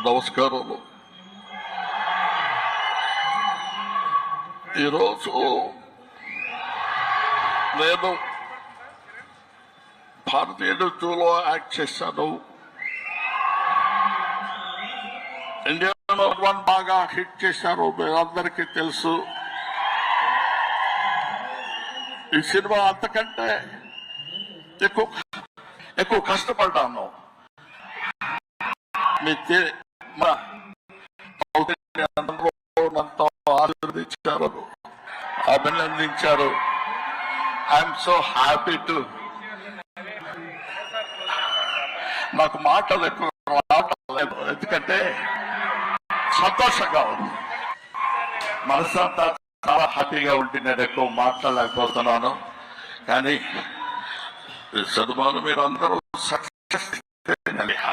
నమస్కారాలు. ఈరోజు నేను భారతీయ నృత్యంలో యాక్ట్ చేశాను. ఇండియా #1 బాగా హిట్ చేశారు, మీరందరికీ తెలుసు. ఈ సినిమా అంతకంటే ఎక్కువ కష్టపడ్డాను. ఆశీర్వదించారు, అభినందించారు. I'm so happy to. నాకు మాటలు ఎక్కువ రావట్లేదు, ఎందుకంటే సంతోషంగా ఉంది. మనసంతా చాలా హ్యాపీగా ఉండి నేను ఎక్కువ మాట్లాడలేకపోతున్నాను. కానీ సినిమాను మీరు అందరూ